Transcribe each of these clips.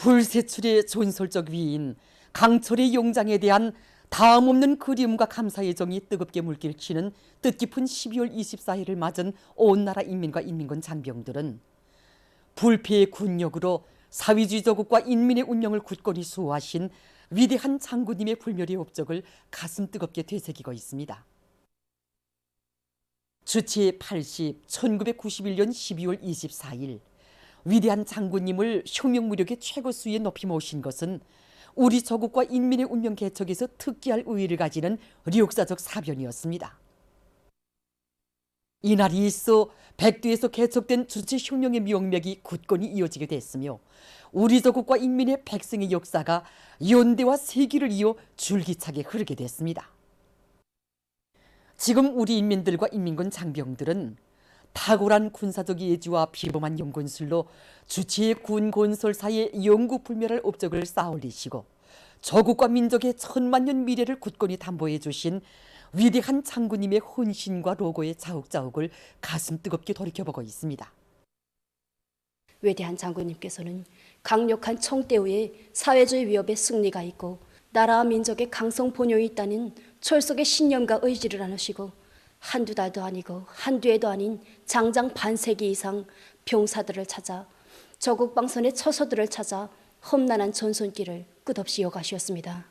불세출의 전설적 위인 강철의 용장에 대한 다음없는 그리움과 감사의 정이 뜨겁게 물결치는 뜻깊은 12월 24일을 맞은 온 나라 인민과 인민군 장병들은 불패의 군역으로 사회주의 조국과 인민의 운명을 굳건히 수호하신 위대한 장군님의 불멸의 업적을 가슴 뜨겁게 되새기고 있습니다. 주치 80, 1991년 12월 24일 위대한 장군님을 혁명무력의 최고 수위에 높이 모신 것은 우리 조국과 인민의 운명 개척에서 특기할 의의를 가지는 역사적 사변이었습니다. 이날이 있어 백두에서 개척된 주체혁명의 명맥이 굳건히 이어지게 됐으며 우리 조국과 인민의 백성의 역사가 연대와 세기를 이어 줄기차게 흐르게 됐습니다. 지금 우리 인민들과 인민군 장병들은 탁월한 군사적 예지와 비범한 연군술로 주체의 군 건설사의 영구불멸할 업적을 쌓아올리시고 조국과 민족의 천만년 미래를 굳건히 담보해 주신 위대한 장군님의 헌신과 로고의 자욱자욱을 가슴 뜨겁게 돌이켜보고 있습니다. 위대한 장군님께서는 강력한 청대우에 사회주의 위협의 승리가 있고 나라와 민족의 강성 본효이 있다는 철석의 신념과 의지를 나누시고 한두 달도 아니고 한두 해도 아닌 장장 반세기 이상 병사들을 찾아 저국방선의 처소들을 찾아 험난한 전손길을 끝없이 이어가셨습니다.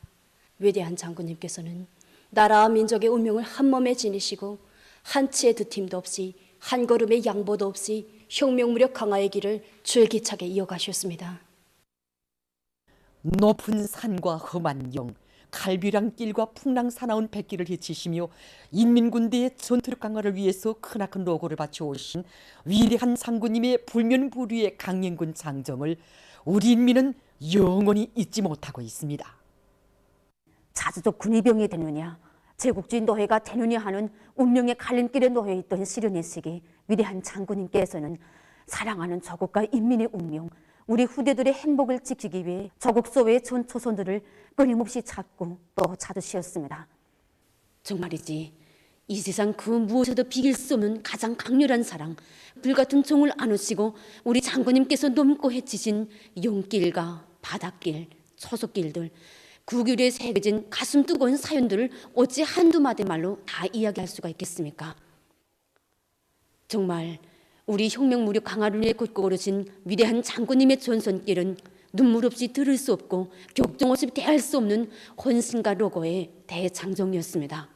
위대한 장군님께서는 나라와 민족의 운명을 한 몸에 지니시고 한 치의 드팀도 없이 한 걸음의 양보도 없이 혁명무력 강화의 길을 줄기차게 이어가셨습니다. 높은 산과 험한 영, 갈비랑 길과 풍랑 사나운 백길을 헤치시며 인민군대의 전투력 강화를 위해서 크나큰 노고를 바쳐오신 위대한 장군님의 불면불위의 강행군 장정을 우리 인민은 영원히 잊지 못하고 있습니다. 자주적 군의병이 되느냐 제국주의 노예가 되느냐 하는 운명의 갈림길에 놓여 있던 시련의 시기 위대한 장군님께서는 사랑하는 조국과 인민의 운명 우리 후대들의 행복을 지키기 위해 조국 소외의 전 초선들을 끊임없이 찾고 또 찾으셨습니다. 정말이지 이 세상 그 무엇에도 비길 수 없는 가장 강렬한 사랑 불같은 종을 안으시고 우리 장군님께서 넘고 헤치신 용길과 바닷길, 초속길들 국유리에 새겨진 가슴 뜨거운 사연들을 어찌 한두 마디 말로 다 이야기할 수가 있겠습니까? 정말 우리 혁명무력 강화를 위해 걷고 오르신 위대한 장군님의 전선길은 눈물 없이 들을 수 없고 격정 없이 대할 수 없는 헌신과 로고의 대장정이었습니다.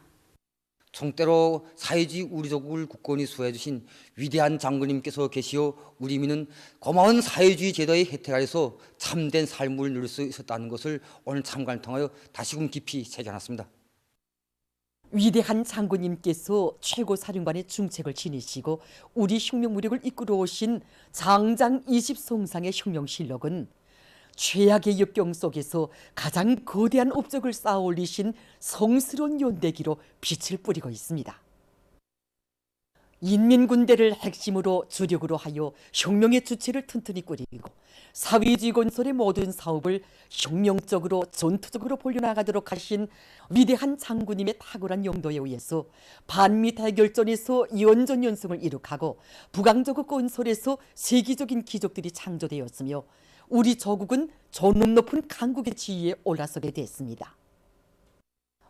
총대로 사회주의 우리 조국을 굳건히 수호해 주신 위대한 장군님께서 계시어 우리 민은 고마운 사회주의 제도의 혜택 아래서 참된 삶을 누릴 수 있었다는 것을 오늘 참관을 통하여 다시금 깊이 새겨놨습니다. 위대한 장군님께서 최고사령관의 중책을 지니시고 우리 혁명무력을 이끌어 오신 장장 20송상의 혁명실록은 최악의 역경 속에서 가장 거대한 업적을 쌓아 올리신 성스러운 연대기로 빛을 뿌리고 있습니다. 인민군대를 핵심으로 주력으로 하여 혁명의 주체를 튼튼히 꾸리고 사회주의 건설의 모든 사업을 혁명적으로 전투적으로 벌려나가도록 하신 위대한 장군님의 탁월한 용도에 의해서 반미 대결전에서 연전연승을 이룩하고 북왕조국 건설에서 세계적인 기적들이 창조되었으며 우리 조국은 존엄 높은 강국의 지위에 올라서게 됐습니다.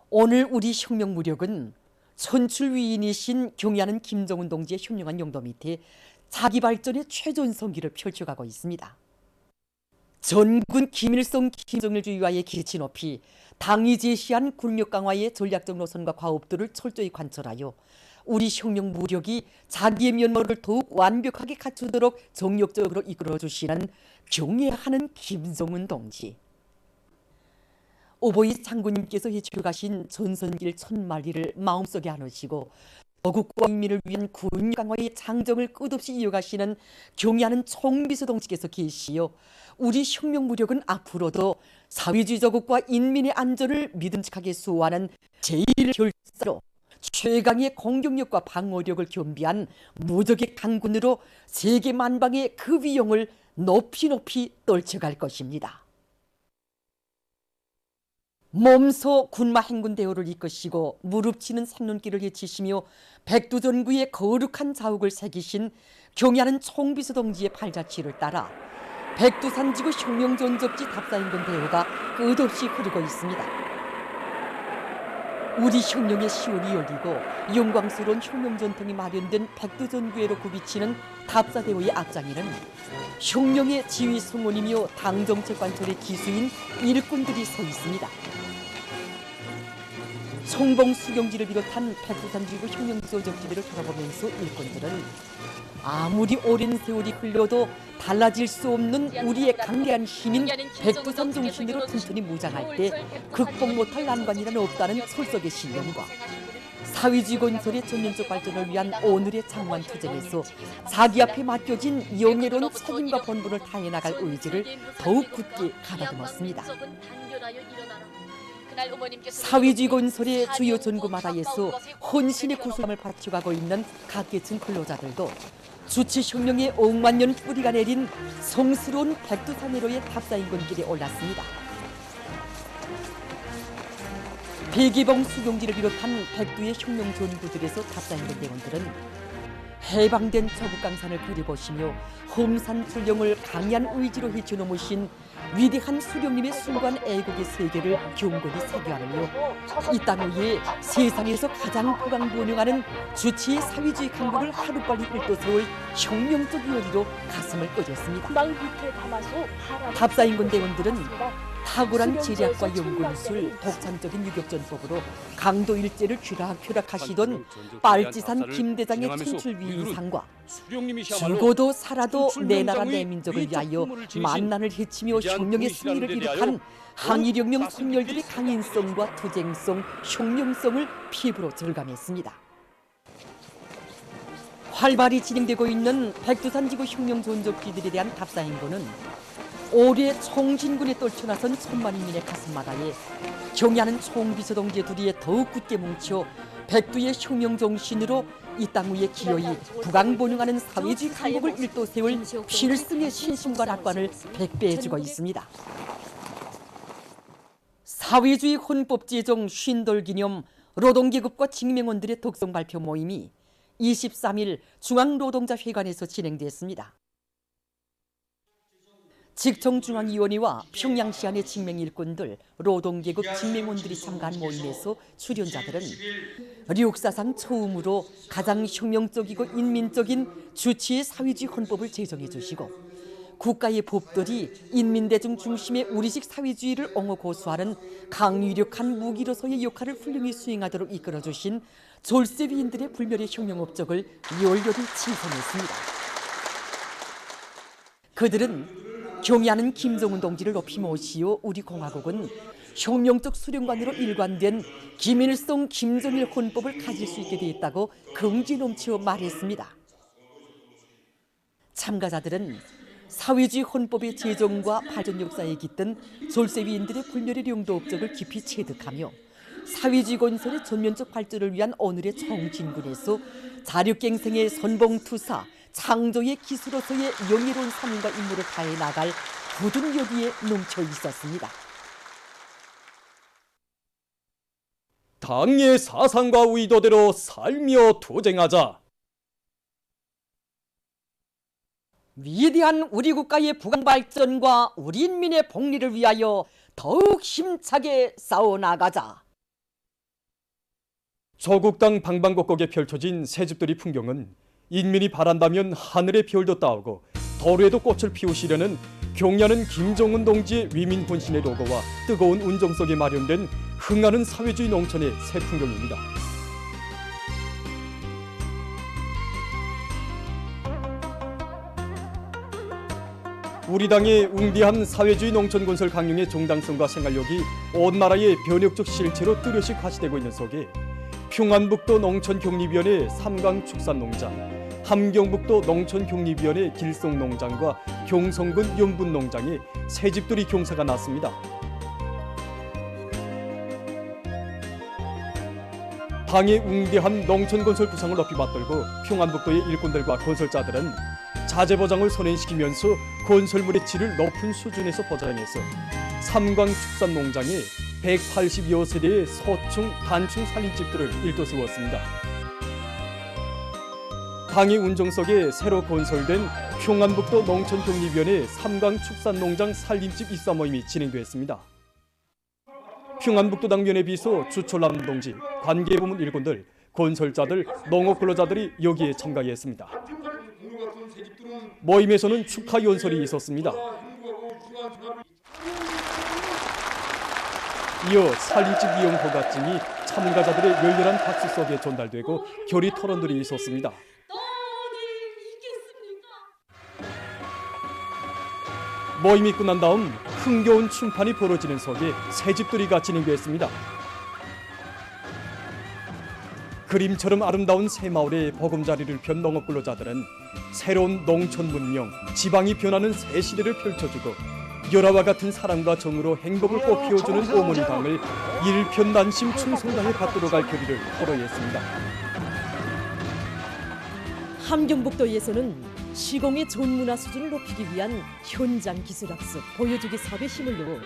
오늘 우리 혁명무력은 천출위인이신 경의하는 김정은 동지의 현명한 용도 밑에 자기 발전의 최전성기를 펼쳐가고 있습니다. 전군 김일성 김정일주의와의 기치 높이 당이 제시한 군력 강화의 전략적 노선과 과업들을 철저히 관철하여 우리 혁명무력이 자기의 면모를 더욱 완벽하게 갖추도록 정력적으로 이끌어주시는 경애하는 김정은 동지. 오보이 장군님께서 해출가신 전선길 1000마리를 마음속에 안으시고 조국과 인민을 위한 군 강화의 장정을 끝없이 이어가시는 경애하는 총비서 동지께서 계시어 우리 혁명무력은 앞으로도 사회주의 조국과 인민의 안전을 믿음직하게 수호하는 제1결사로 최강의 공격력과 방어력을 겸비한 무적의 강군으로 세계 만방의 그 위용을 높이 높이 떨쳐갈 것입니다. 몸소 군마 행군 대우를 이끄시고 무릎치는 생눈길을 헤치시며 백두전구의 거룩한 자욱을 새기신 경의하는 총비서 동지의 팔자취를 따라 백두산지구 혁명전적지 답사인근 대우가 끝없이 흐르고 있습니다. 우리 혁명의 시온이 열리고 영광스러운 혁명 전통이 마련된 백두전교회로 굽이치는 답사대오의 앞장에는 혁명의 지휘 성원이며 당정책관철의 기수인 일꾼들이 서 있습니다. 송봉 수경지를 비롯한 백두산지구 혁명전적지들을 돌아보면서 일꾼들은 아무리 오랜 세월이 흘러도 달라질 수 없는 우리의 강대한 힘인 백두산 정신으로 튼튼히 무장할 때 극복 못할 난관이란 없다는 솔직의 신념과 사회주의 건설의 전면적 발전을 위한 오늘의 장관 투쟁에서 자기 앞에 맡겨진 영예로운 책임과 본분을 다해 나갈 의지를 더욱 굳게 가다듬었습니다. 사회주의 건설의 주요 전구마다에서 헌신의 구슬함을 바쳐가고 있는 각계층 근로자들도 주치혁명의 억만년 뿌리가 내린 성스러운 백두산으로의 답사인근길에 올랐습니다. 백이봉 수경지를 비롯한 백두의 혁명 전구들에서 답사인근 대원들은 해방된 저북강산을 그려보시며 험산 출령을 강한 의지로 헤쳐넘으신 위대한 수령님의 숭고한 애국의 세계를 경건히 새겨하며 이 땅 위에 세상에서 가장 포강번영하는 주치의 사회주의 강국을 하루빨리 일도세울 혁명적 요리로 가슴을 끓였습니다. 답사인근 대원들은 탁월한 지략과 연구술, 독창적인 유격전법으로 강도 일제를 쥐락펴락하시던 빨치산 김대장의 청출위인상과 죽어도 살아도 내 나라 내 민족을 위하여 만난을 헤치며 혁명의 승리를 이룩한 항일혁명 선열들의 강인성과 투쟁성, 혁명성을 피부로 절감했습니다. 활발히 진행되고 있는 백두산지구 혁명 전적지들에 대한 답사인고는 올해 총진군에 떨쳐나선 천만인민의 가슴마다에 경의하는 총비서 동지 둘이 더욱 굳게 뭉쳐 백두의 혁명 정신으로 이 땅 위에 기어이 부강번영하는 사회주의 강국을 일도 세울 필승의 신심과 낙관을 백배해주고 있습니다. 사회주의 헌법 제정 50돌 기념 노동계급과 직맹원들의 독성 발표 모임이 23일 중앙노동자회관에서 진행됐습니다. 직청중앙위원회와 평양시안의 직맹일꾼들, 노동계급 직맹원들이 참가한 모임에서 출연자들은 역사상 처음으로 가장 혁명적이고 인민적인 주치의 사회주의 헌법을 제정해 주시고 국가의 법들이 인민대중 중심의 우리식 사회주의를 옹호 고수하는 강유력한 무기로서의 역할을 훌륭히 수행하도록 이끌어주신 졸세위인들의 불멸의 혁명 업적을 열렬히 칭송했습니다. 그들은 경의하는 김정은 동지를 높이 모시어 우리 공화국은 혁명적 수령관으로 일관된 김일성, 김정일 헌법을 가질 수 있게 되었다고 긍지 넘치어 말했습니다. 참가자들은 사회주의 헌법의 제정과 발전 역사에 깃든 졸세위인들의 불멸의 용도 업적을 깊이 체득하며 사회주의 건설의 전면적 발전을 위한 오늘의 총진군에서 자력갱생의 선봉투사, 창조의 기수로서의 영예로운 삶과 임무를 다해 나갈 굳은 여기에 넘쳐 있었습니다. 당의 사상과 의도대로 살며 투쟁하자. 위대한 우리 국가의 부강 발전과 우리 인민의 복리를 위하여 더욱 힘차게 싸워나가자. 조국 땅 방방곡곡에 펼쳐진 새집들이 풍경은 인민이 바란다면 하늘의 별도 따오고 도로에도 꽃을 피우시려는 경의하는 김정은 동지의 위민 혼신의 로고와 뜨거운 운정 속에 마련된 흥하는 사회주의 농촌의 새 풍경입니다. 우리 당의 웅대한 사회주의 농촌 건설 강령의 정당성과 생활력이 온 나라의 변혁적 실체로 뚜렷이 과시되고 있는 속에 평안북도 농촌경립위원회 삼강축산농장, 함경북도 농촌경립위원회 길송농장과 경성군 연분농장에 새집들이 경사가 났습니다. 당의 웅대한 농촌건설 구상을 높이 받들고 평안북도의 일꾼들과 건설자들은 자재보장을 선행시키면서 건설물의 질을 높은 수준에서 보장해서 삼광축산농장에 180여 세대의 소충, 단충 살림집들을 일도세웠습니다. 당의 운정 속에 새로 건설된 평안북도 농촌독립위원회 삼강축산농장 살림집 입사 모임이 진행됐습니다. 평안북도당위원회 비서 주철남 동지, 관계부문 일꾼들, 건설자들, 농업근로자들이 여기에 참가했습니다. 모임에서는 축하 연설이 있었습니다. 이어 살림집 이용 허가증이 참가자들의 열렬한 박수 속에 전달되고 결의 토론들이 있었습니다. 모임이 끝난 다음 흥겨운 춤판이 벌어지는 속에 새집들이가 진행됐습니다. 그림처럼 아름다운 새마을에 보금자리를 편 농업근로자들은 새로운 농촌 문명, 지방이 변하는 새 시대를 펼쳐주고 열화와 같은 사랑과 정으로 행복을 꽃피워주는 어머니당을 일편단심 충성당에 받도록 할 결의를 토로했습니다. 함경북도에서는 시공의 존문화 수준을 높이기 위한 현장 기술학습 보여주기 사업에 힘을 넣어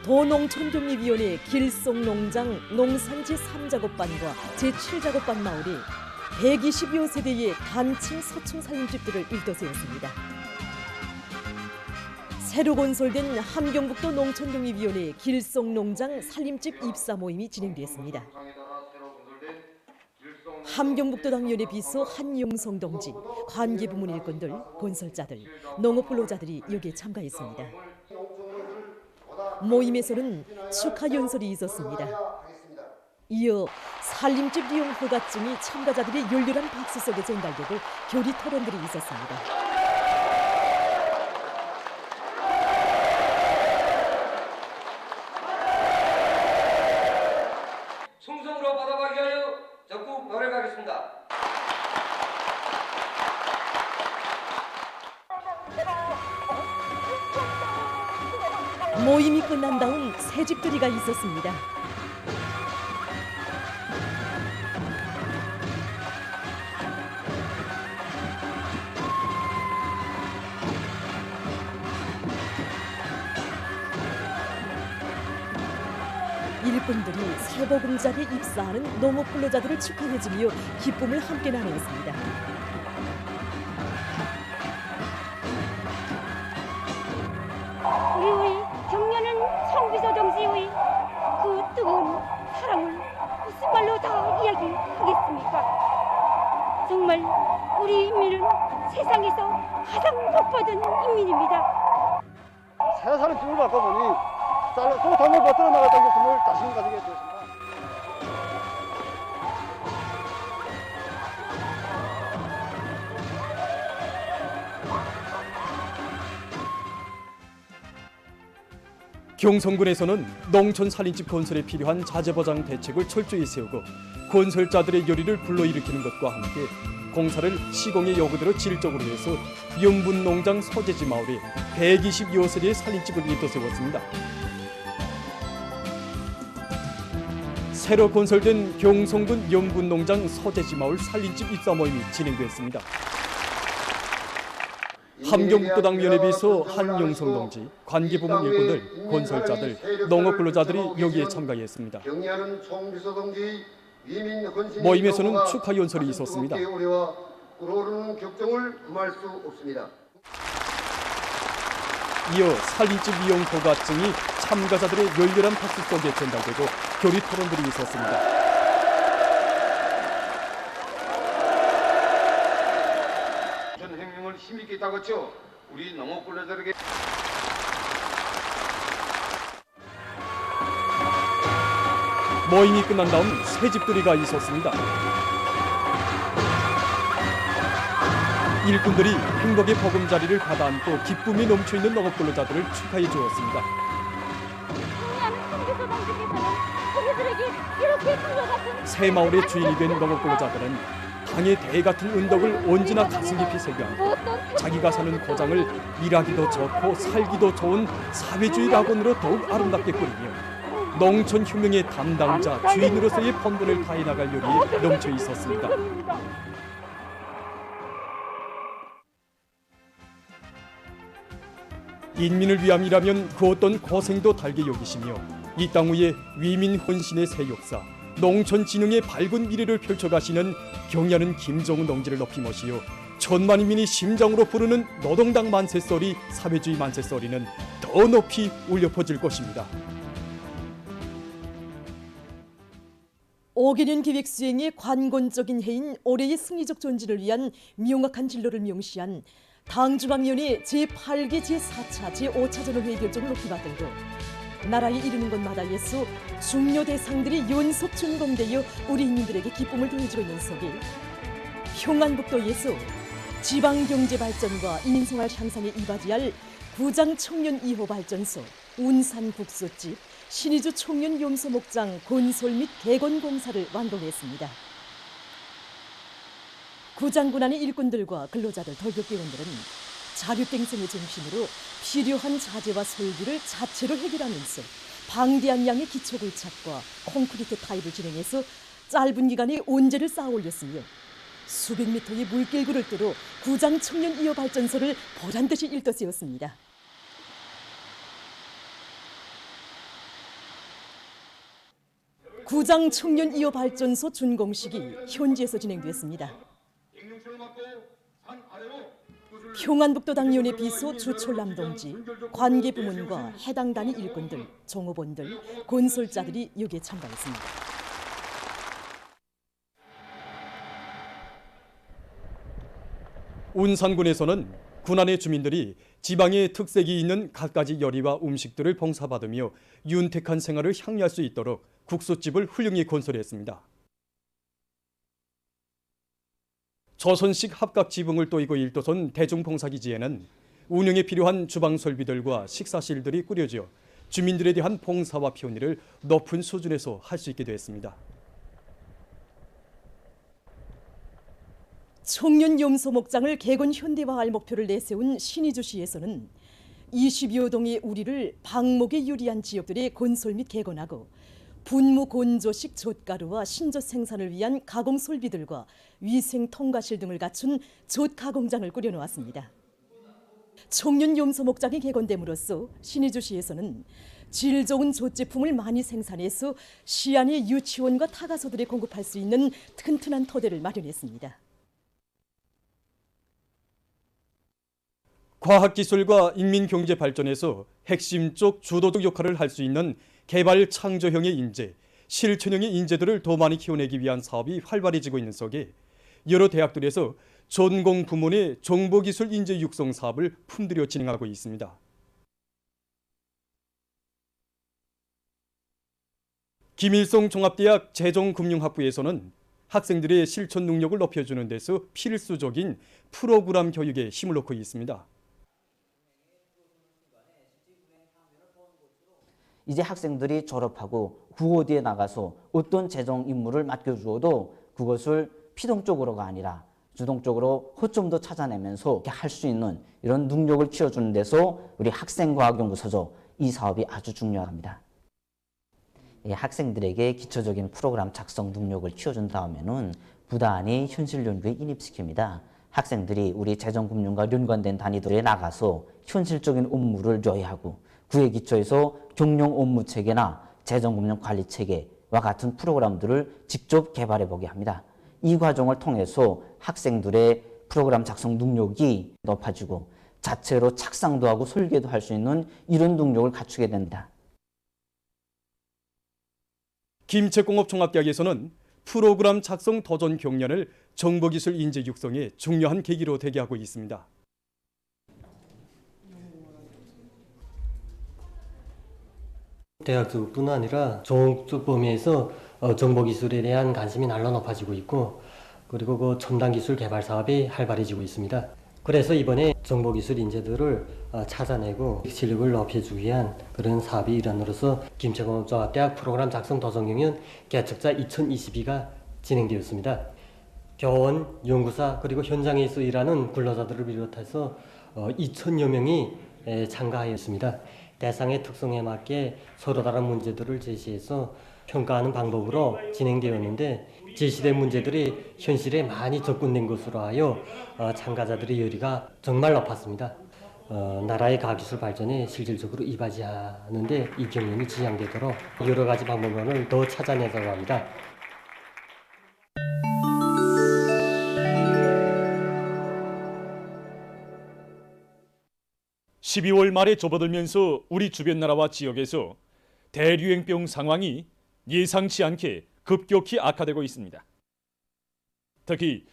도농촌독립위원회 길속농장 농산 제3작업반과 제7작업반 마을이 120여 세대의 단층 서층 살림집들을 일떠세웠습니다. 새로 건설된 함경북도 농촌독립위원회 길속농장 살림집 입사 모임이 진행됐습니다. 함경북도당위원회 비서 한용성 동지, 관계부문 일꾼들, 건설자들, 농업근로자들이 여기에 참가했습니다. 모임에서는 축하 연설이 있었습니다. 이어 살림집 이용 허가증이 참가자들의 열렬한 박수 속에 전달되고 결의 토론들이 있었습니다. 충성으로 받아가기 위하여 적극 노력하겠습니다. 모임이 끝난 다음 새집들이가 있었습니다. 일꾼들이 새보금자리에 입사하는 농업근로자들을 축하해주며 기쁨을 함께 나누었습니다. 우리 경련은 성비서 동지의 그 뜨거운 사랑을 무슨 말로 다 이야기하겠습니까? 정말 우리 인민은 세상에서 가장 복받은 인민입니다. 새 살림집을 바꿔보니 소탐을 버텨 나갔다는 것을 자신 가지게 되었습니다. 경성군에서는 농촌 살림집 건설에 필요한 자재보장 대책을 철저히 세우고 건설자들의 열의를 불러일으키는 것과 함께 공사를 시공의 요구대로 질적으로 해서 연분농장 소재지 마을에 120여 세대의 살림집을 일떠세웠습니다. 새로 건설된 경성군 연분농장 소재지 마을 살림집 입사 모임이 진행됐습니다. 함경북도당위원회 비서 한용성 동지, 관계부문 일꾼들, 건설자들, 농업근로자들이 여기에 참가했습니다. 모임에서는 축하 연설이 있었습니다. 이어 살림집 이용 허가증이 참가자들의 열렬한 박수 속에 전달되고 결의 토론들이 있었습니다. 혁명을 힘있게 다그쳐 우리 농업근로자들에게 모임이 끝난 다음 새집들이가 있었습니다. 일꾼들이 행복의 보금자리를 받아안고 기쁨이 넘쳐있는 농업근로자들을 축하해 주었습니다. 새마을의 주인이 된 농업근로자들은 당의 대 같은 은덕을 언제나 가슴 깊이 새겨안고 자기가 사는 고장을 일하기도 좋고 살기도 좋은 사회주의 낙원으로 더욱 아름답게 꾸리며 농촌 혁명의 담당자 주인으로서의 본분을 다해 나갈 열이 넘쳐 있었습니다. 인민을 위함이라면 그 어떤 고생도 달게 여기시며 이 땅 위에 위민 헌신의 새 역사, 농촌 진흥의 밝은 미래를 펼쳐가시는 경야는 김정은 동지를 높이 모시어 천만인민이 심장으로 부르는 노동당 만세소리, 사회주의 만세소리는 더 높이 울려 퍼질 것입니다. 5개년 계획 수행의 관건적인 해인 올해의 승리적 존진을 위한 명확한 진로를 명시한 당중앙위원회 제8개 제4차 제5차전을 회의 결정을 높이 받들고 나라에 이르는 곳마다에서 중요 대상들이 연속 준공되어 우리 인민들에게 기쁨을 더해주고 있는 속에 평안북도에서 지방경제발전과 인민생활 향상에 이바지할 구장 청년 2호 발전소, 운산 국수집, 신의주 청년 염소목장 건설 및 개건 공사를 완공했습니다. 구장군안의 일꾼들과 근로자들, 돌격대원들은 자립갱생의 정신으로 필요한 자재와 설비를 자체로 해결하면서 방대한 양의 기초굴착과 콘크리트 타입을 진행해서 짧은 기간에 온재를 쌓아 올렸으며 수백 미터의 물길구를 뚫어 구장 청년 2호 발전소를 보란듯이 일떠세웠습니다. 구장 청년 2호 발전소 준공식이 현지에서 진행됐습니다. 평안북도 당위원회 비서 주철남 동지, 관계부문과 해당 단위 일꾼들, 종업원들, 건설자들이 여기에 참가했습니다. 운산군에서는 군안의 주민들이 지방의 특색이 있는 갖가지 요리와 음식들을 봉사받으며 윤택한 생활을 향유할 수 있도록 국수집을 훌륭히 건설했습니다. 조선식 합각 지붕을 또이고 일도선 대중봉사기지에는 운영에 필요한 주방 설비들과 식사실들이 꾸려져 주민들에 대한 봉사와 편의를 높은 수준에서 할 수 있게 됐습니다. 청년 염소목장을 개건 현대화할 목표를 내세운 신의주시에서는 20여 동의 우리를 방목에 유리한 지역들의 건설 및 개건하고 분무 건조식 젓가루와 신젓 생산을 위한 가공 설비들과 위생 통과실 등을 갖춘 젓 가공장을 꾸려놓았습니다. 청년 염소목장이 개건됨으로써 신의주시에서는 질 좋은 젓 제품을 많이 생산해서 시안의 유치원과 타가소들에 공급할 수 있는 튼튼한 토대를 마련했습니다. 과학기술과 인민경제 발전에서 핵심적 주도적 역할을 할 수 있는 개발 창조형의 인재, 실천형의 인재들을 더 많이 키워내기 위한 사업이 활발해지고 있는 속에 여러 대학들에서 전공 부문의 정보기술 인재 육성 사업을 품들여 진행하고 있습니다. 김일성 종합대학 재정금융학부에서는 학생들의 실천 능력을 높여주는 데서 필수적인 프로그램 교육에 힘을 놓고 있습니다. 이제 학생들이 졸업하고 구호디에 나가서 어떤 재정 임무를 맡겨주어도 그것을 피동적으로가 아니라 주동적으로 허점도 찾아내면서 할 수 있는 이런 능력을 키워주는 데서 우리 학생과학연구소죠. 이 사업이 아주 중요합니다. 학생들에게 기초적인 프로그램 작성 능력을 키워준 다음에는 부단히 현실 연구에 인입시킵니다. 학생들이 우리 재정금융과 연관된 단위들에 나가서 현실적인 업무를 조회하고 그에 기초해서 경영 업무 체계나 재정금융 관리 체계와 같은 프로그램들을 직접 개발해 보게 합니다. 이 과정을 통해서 학생들의 프로그램 작성 능력이 높아지고 자체로 착상도 하고 설계도 할 수 있는 이런 능력을 갖추게 됩니다. 김책공업종합대학에서는 프로그램 작성 도전 경연을 정보기술 인재 육성의 중요한 계기로 대개하고 있습니다. 대학뿐 아니라 전국 범위에서 정보기술에 대한 관심이 날로 높아지고 있고 그리고 그 첨단기술 개발 사업이 활발해지고 있습니다. 그래서 이번에 정보기술 인재들을 찾아내고 실력을 높여주기 위한 그런 사업의 일환으로서 김책공업종합대학 프로그램 작성 도전경연 개척자 2022가 진행되었습니다. 교원, 연구사 그리고 현장에서 일하는 근로자들을 비롯해서 2,000여 명이 참가하였습니다. 대상의 특성에 맞게 서로 다른 문제들을 제시해서 평가하는 방법으로 진행되었는데 제시된 문제들이 현실에 많이 접근된 것으로 하여 참가자들의 열의가 정말 높았습니다. 나라의 과학기술 발전에 실질적으로 이바지하는 데 이 경연이 지향되도록 여러 가지 방법론을 더 찾아내자고 합니다. 12월 말에 접어들면서 우리 주변 나라와 지역에서 대유행병 상황이 예상치 않게 급격히 악화되고 있습니다. 특히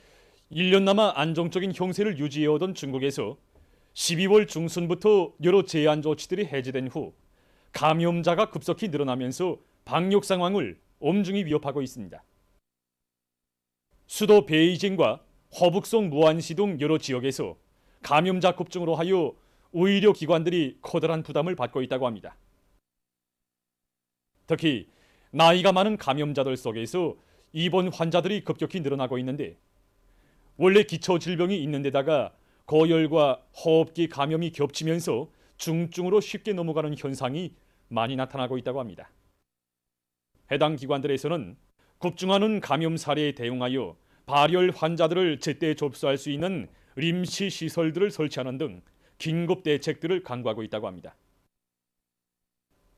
1년 남아 안정적인 형세를 유지해오던 중국에서 12월 중순부터 여러 제한 조치들이 해제된 후 감염자가 급속히 늘어나면서 방역 상황을 엄중히 위협하고 있습니다. 수도 베이징과 허북성 무안시 등 여러 지역에서 감염자 급증으로 하여 의료기관들이 커다란 부담을 받고 있다고 합니다. 특히 나이가 많은 감염자들 속에서 입원 환자들이 급격히 늘어나고 있는데 원래 기초질병이 있는 데다가 고열과 호흡기 감염이 겹치면서 중증으로 쉽게 넘어가는 현상이 많이 나타나고 있다고 합니다. 해당 기관들에서는 급증하는 감염 사례에 대응하여 발열 환자들을 제때 접수할 수 있는 임시 시설들을 설치하는 등 긴급 대책들을 강구하고 있다고 합니다.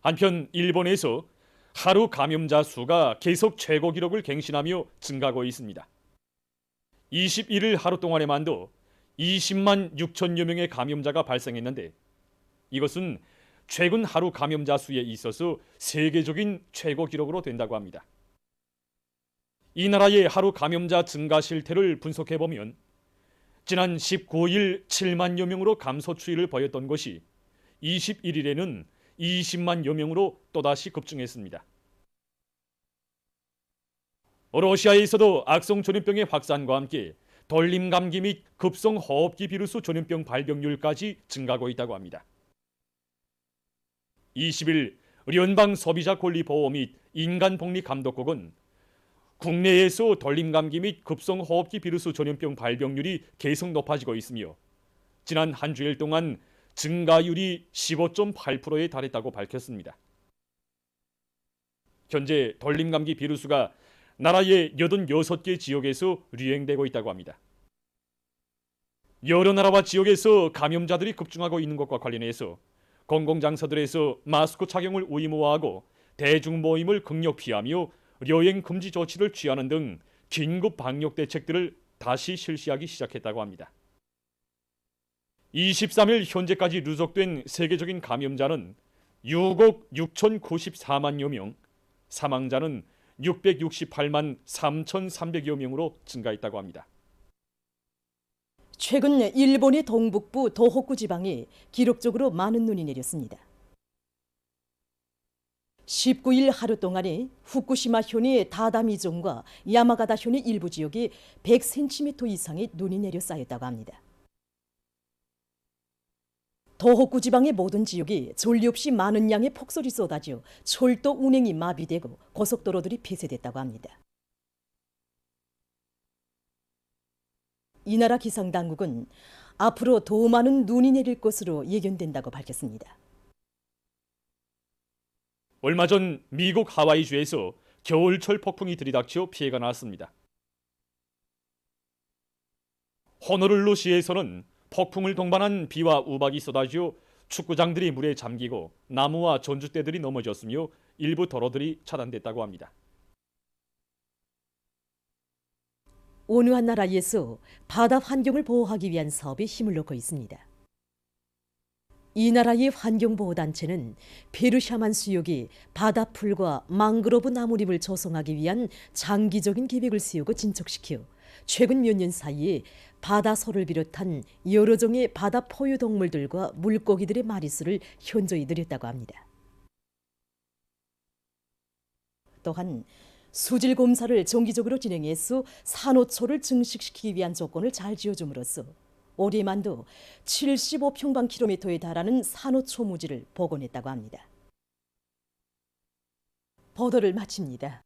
한편 일본에서 하루 감염자 수가 계속 최고 기록을 갱신하며 증가하고 있습니다. 21일 하루 동안에만도 20만 6천여 명의 감염자가 발생했는데 이것은 최근 하루 감염자 수에 있어서 세계적인 최고 기록으로 된다고 합니다. 이 나라의 하루 감염자 증가 실태를 분석해보면 지난 19일 7만여 명으로 감소 추이를 보였던 것이 21일에는 20만여 명으로 또다시 급증했습니다. 러시아에서도 악성 전염병의 확산과 함께 돌림 감기 및 급성 호흡기 비루스 전염병 발병률까지 증가하고 있다고 합니다. 20일 연방 소비자 권리 보호 및 인간복리 감독국은 국내에서 돌림 감기 및 급성 호흡기 비루스 전염병 발병률이 계속 높아지고 있으며 지난 한 주일 동안 증가율이 15.8%에 달했다고 밝혔습니다. 현재 돌림 감기 비루스가 나라의 86개 지역에서 유행되고 있다고 합니다. 여러 나라와 지역에서 감염자들이 급증하고 있는 것과 관련해서 공공장소들에서 마스크 착용을 의무화하고 대중 모임을 극력 피하며 여행 금지 조치를 취하는 등 긴급 방역 대책들을 다시 실시하기 시작했다고 합니다. 23일 현재까지 누적된 세계적인 감염자는 6억 6,094만여 명, 사망자는 668만 3,300여 명으로 증가했다고 합니다. 최근 일본의 동북부 도호쿠 지방에 기록적으로 많은 눈이 내렸습니다. 19일 하루 동안에 후쿠시마현의 다다미종과 야마가다현의 일부 지역에 100cm 이상의 눈이 내려 쌓였다고 합니다. 도호쿠 지방의 모든 지역이 전례 없이 많은 양의 폭설이 쏟아져 철도 운행이 마비되고 고속도로들이 폐쇄됐다고 합니다. 이 나라 기상당국은 앞으로 더 많은 눈이 내릴 것으로 예견된다고 밝혔습니다. 얼마 전 미국 하와이주에서 겨울철 폭풍이 들이닥쳐 피해가 났습니다. 호노룰루시에서는 폭풍을 동반한 비와 우박이 쏟아져 축구장들이 물에 잠기고 나무와 전봇대들이 넘어졌으며 일부 도로들이 차단됐다고 합니다. 어느 한 나라에서 바다 환경을 보호하기 위한 사업에 힘을 넣고 있습니다. 이 나라의 환경보호단체는 페르샤만 수역에 바다풀과 망그로브 나무잎을 조성하기 위한 장기적인 계획을 세우고 진척시켜 최근 몇 년 사이에 바다소를 비롯한 여러 종의 바다 포유 동물들과 물고기들의 마리수를 현저히 늘렸다고 합니다. 또한 수질 검사를 정기적으로 진행해서 산호초를 증식시키기 위한 조건을 잘 지어줌으로써 올해만도 75평방킬로미터에 달하는 산호초 무지를 복원했다고 합니다. 보도를 마칩니다.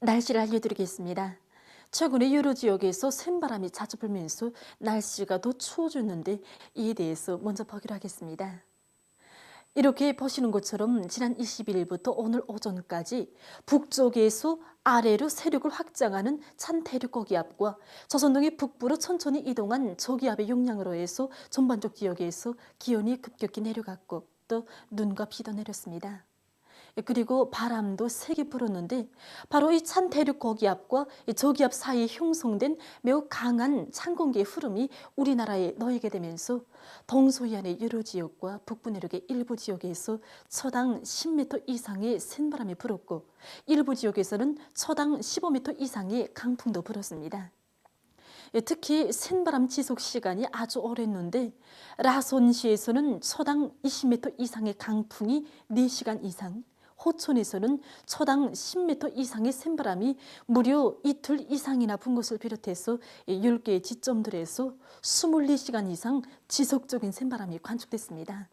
날씨를 알려드리겠습니다. 최근에 여러 지역에서 샘바람이 자주 불면서 날씨가 더 추워졌는데 이에 대해서 먼저 보기로 하겠습니다. 이렇게 보시는 것처럼 지난 22일부터 오늘 오전까지 북쪽에서 아래로 세력을 확장하는 찬 대륙 고기압과 조선동의 북부로 천천히 이동한 저기압의 영향으로 해서 전반적 지역에서 기온이 급격히 내려갔고 또 눈과 비도 내렸습니다. 그리고 바람도 세게 불었는데 바로 이 찬 대륙 고기압과 저기압 사이에 형성된 매우 강한 찬 공기의 흐름이 우리나라에 놓이게 되면서 동서해안의 여러 지역과 북부 내륙의 일부 지역에서 초당 10m 이상의 센바람이 불었고 일부 지역에서는 초당 15m 이상의 강풍도 불었습니다. 특히 센바람 지속 시간이 아주 오랬는데 라손시에서는 초당 20m 이상의 강풍이 4시간 이상, 호촌에서는 초당 10m 이상의 센바람이 무려 이틀 이상이나 분 것을 비롯해서 10개의 지점들에서 24시간 이상 지속적인 센바람이 관측됐습니다.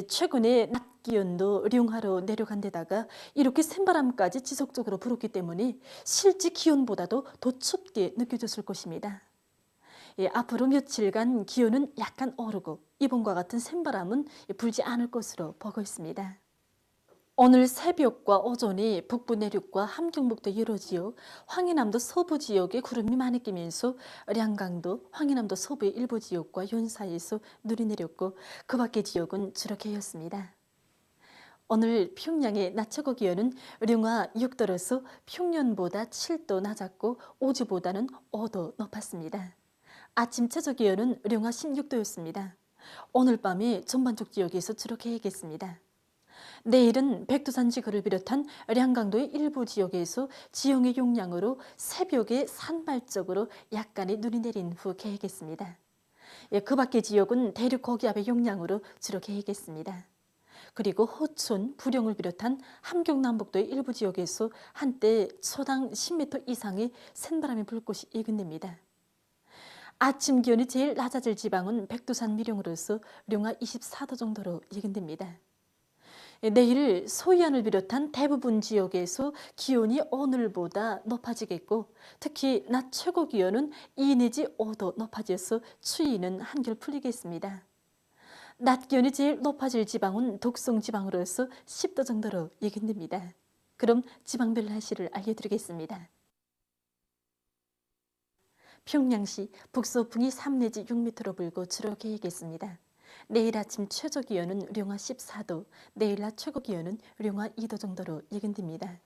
최근에 낮 기온도 령하로 내려간 데다가 이렇게 센바람까지 지속적으로 불었기 때문에 실제 기온보다도 더 춥게 느껴졌을 것입니다. 앞으로 며칠간 기온은 약간 오르고 이번과 같은 센바람은 불지 않을 것으로 보고 있습니다. 오늘 새벽과 오전에 북부 내륙과 함경북도 여러 지역, 황해남도 서부 지역에 구름이 많이 끼면서 량강도, 황해남도 서부의 일부 지역과 연사에서 눈이 내렸고 그 밖의 지역은 주로 개였습니다. 오늘 평양의 낮 최고 기온은 령화 6도로서 평년보다 7도 낮았고 오주보다는 5도 높았습니다. 아침 최저 기온은 령화 16도였습니다. 오늘 밤에 전반적 지역에서 주로 개겠습니다. 내일은 백두산 지구를 비롯한 량강도의 일부 지역에서 지형의 영향으로 새벽에 산발적으로 약간의 눈이 내린 후 개겠습니다. 그 밖의 지역은 대륙 고기압의 영향으로 주로 개겠습니다. 그리고 호촌, 부령을 비롯한 함경남북도의 일부 지역에서 한때 초당 10m 이상의 센바람이 불 곳이 예견됩니다. 아침 기온이 제일 낮아질 지방은 백두산 미령으로서 령화 24도 정도로 예견됩니다. 내일 소해안을 비롯한 대부분 지역에서 기온이 오늘보다 높아지겠고 특히 낮 최고 기온은 2 내지 5도 높아져서 추위는 한결 풀리겠습니다. 낮 기온이 제일 높아질 지방은 독성 지방으로서 10도 정도로 예견됩니다. 그럼 지방별 날씨를 알려드리겠습니다. 평양시 북서풍이 3 내지 6m로 불고 주로 개겠습니다. 내일 아침 최저 기온은 령화 14도, 내일 낮 최고 기온은 령화 2도 정도로 예견됩니다.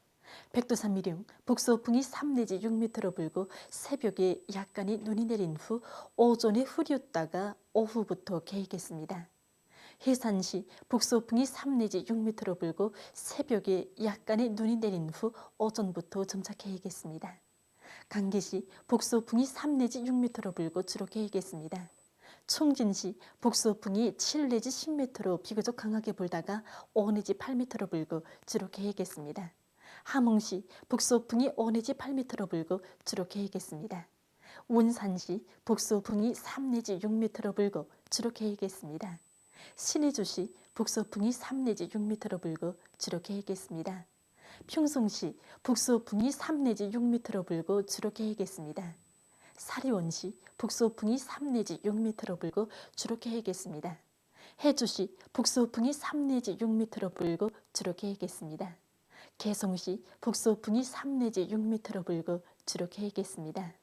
백두산 미령, 북서풍이 3 내지 6m로 불고 새벽에 약간의 눈이 내린 후 오전에 흐렸다가 오후부터 개겠습니다. 해산시 북서풍이 3 내지 6m로 불고 새벽에 약간의 눈이 내린 후 오전부터 점차 개겠습니다. 강계시 북서풍이 3 내지 6m로 불고 주로 개겠습니다. 총진시 북서풍이 7 내지 10m로 비교적 강하게 불다가 5 내지 8m로 불고 주로 개겠습니다. 함흥시 북서풍이 5 내지 8m로 불고 주로 개겠습니다. 운산시 북서풍이 3 내지 6m로 불고 주로 개겠습니다. 신의주시 북서풍이 3 내지 6m로 불고 주로 개겠습니다. 평송시 북서풍이 3 내지 6m로 불고 주로 개겠습니다. 사리원시 북서풍이 3 내지 6m로 불고 주로 개겠습니다. 해주시 북서풍이 3 내지 6m로 불고 주로 개겠습니다. 개성시 북서풍이 3 내지 6m로 불고 주로 개겠습니다.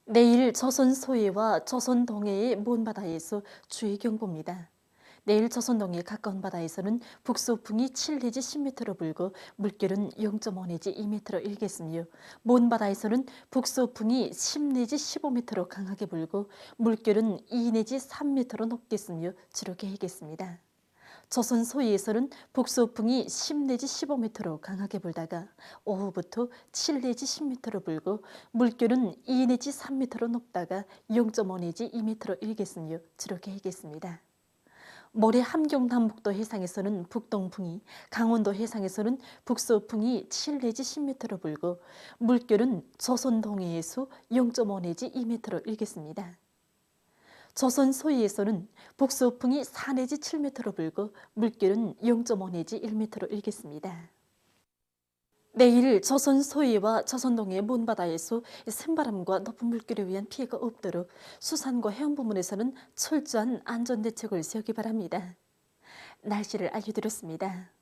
내일 조선 소해와 조선 동해의 먼 바다에서 주의 경보입니다. 내일 조선 동해 가까운 바다에서는 북서풍이 7 내지 10m로 불고 물결은 0.5 내지 2m로 일겠으며 먼 바다에서는 북서풍이 10 내지 15m로 강하게 불고 물결은 2 내지 3m로 높겠으며 주로 개겠습니다. 조선 소해에서는 북서풍이 10 내지 15m로 강하게 불다가 오후부터 7 내지 10m로 불고 물결은 2 내지 3m로 높다가 0.5 내지 2m로 일겠으며 주로 개겠습니다. 모레 함경남북도 해상에서는 북동풍이, 강원도 해상에서는 북서풍이 7 내지 10m로 불고 물결은 조선 동해에서 0.5 내지 2m로 일겠습니다. 조선 서해에서는 북서풍이 4 내지 7m로 불고 물결은 0.5 내지 1m로 일겠습니다. 내일 조선 서해와 조선 동해 먼 바다에서 센바람과 높은 물결에 의한 피해가 없도록 수산과 해안 부문에서는 철저한 안전대책을 세우기 바랍니다. 날씨를 알려드렸습니다.